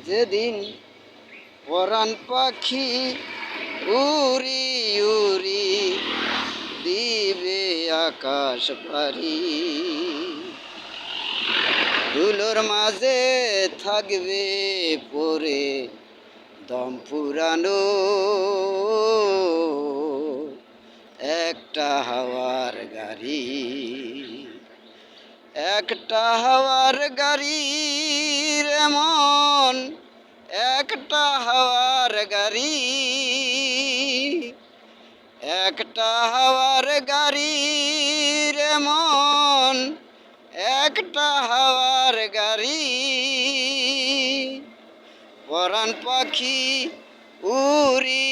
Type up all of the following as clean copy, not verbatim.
যেদিন পরাণ পাখি উড়ি উড়ি দিবে আকাশ পারি, ধুলোর মাঝে থাকবে পরে দম ফুরানো একটা হাওয়ার গাড়ি, একটা হাওয়ার গাড়ির এমন একটা হাওয়ার গাড়ি, একটা হাওয়ার গাড়ির এমন একটা হাওয়ার গাড়ি, পরাণ পাখি উড়ি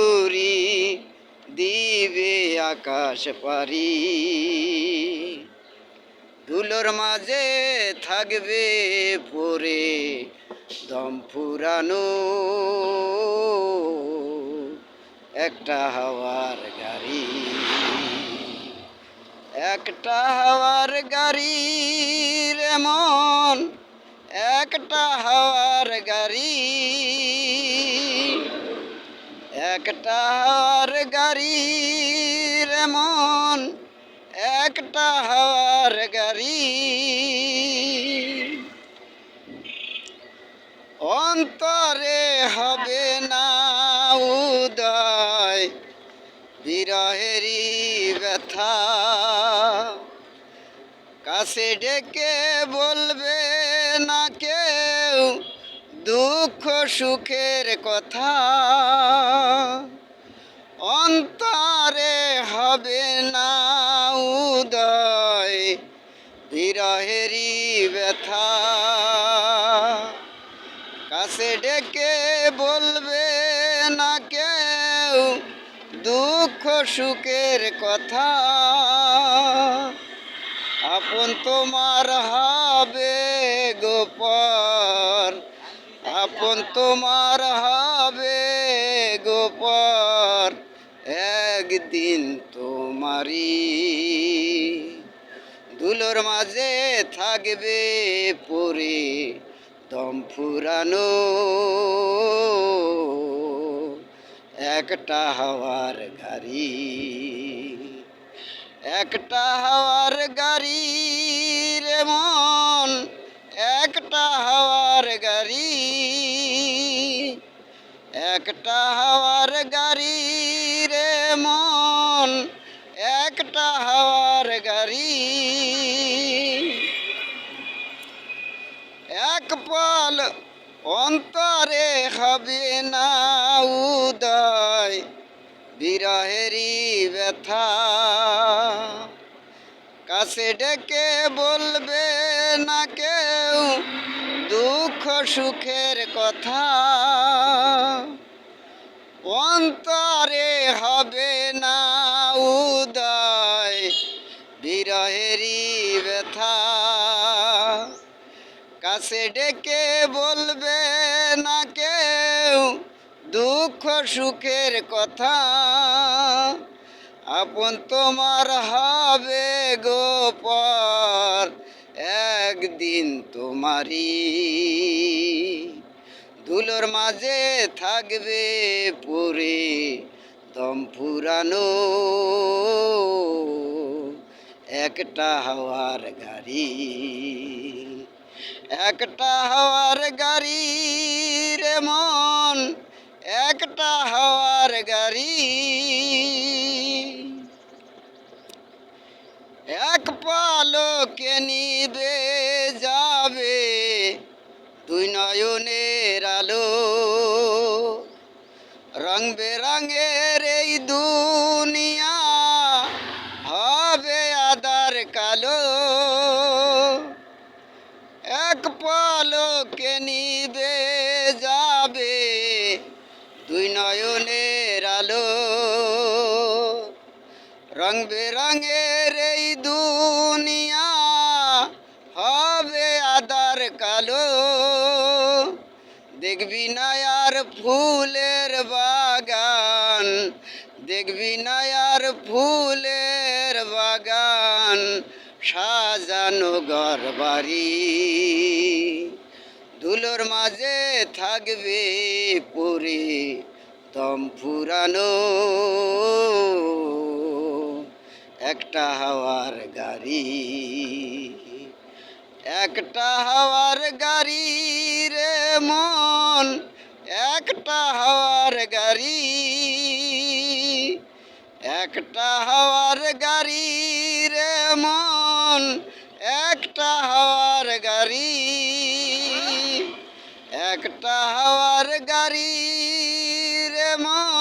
উড়ি দিবে আকাশ পারি, ধুলোর মাঝে থাকবে পরে দম ফুরানো একটা হাওয়ার গাড়ি, একটা হাওয়ার গাড়ির এমন একটা হাওয়ার গাড়ি, একটা হাওয়ার গাড়ির এমন একটা হাওয়ার গাড়ি, অন্তরে হবে না উদয় বিরহেরই ব্যথা, কাছে ডেকে বলবে না কেউ দুঃখ সুখের কথা, অন্তরে হবে না উদয় বিরহেরই ব্যথা, কাছে ডেকে বলবে না কেউ দুঃখ সুখের কথা, আপন তোমার হবে গোপর, আপন তোমার হবে গোপর একদিন তোমারি, ধুলোর মাঝে থাকবে পরে দম ফুরানো একটা হাওয়ার গাড়ি, একটা হাওয়ার গাড়ির এমন একটা হাওয়ার গাড়ি, একটা হাওয়ার গাড়ির এমন একটা হাওয়ার গাড়ি, এক পল অন্তরে হবে না উদয় বিরহেরই ব্যথা, কাছে ডেকে বলবে না কেউ দুঃখ সুখের কথা, অন্তরে হবে না উদয় বিরহেরই ব্যথা, কাছে ডেকে বলবে না কেউ দুঃখ সুখের কথা, আপন তোমার হবে গোপর একদিন তোমারি, ধুলোর মাঝে থাকবে পরে দম ফুরানো একটা হাওয়ার গাড়ি, একটা হাওয়ার গাড়ির এমন একটা হাওয়ার গাড়ি, এক পালকে নিবে যাবে দুই নয়নের আলো, রং বেরঙের এই দুনিয়া হবে আধার কালো, এক পালকে নিবে যাবে দুই নয়নের আলো, রং বেরঙের এই দুনিয়া হবে আধার কালো, দেখবি না আর ফুলের বাগান, দেখবি না আর ফুলের বাগান সাজানো ঘর বাড়ি, ধুলোর মাঝে থাকবে পরে দম ফুরানো একটা হাওয়ার গাড়ি, একটা হাওয়ার গাড়ি রে মন, একটা হাওয়ার গাড়ি, একটা হাওয়ার গাড়ি রে মন, একটা হাওয়ার গাড়ি, একটা হাওয়ার গাড়ি রে মন।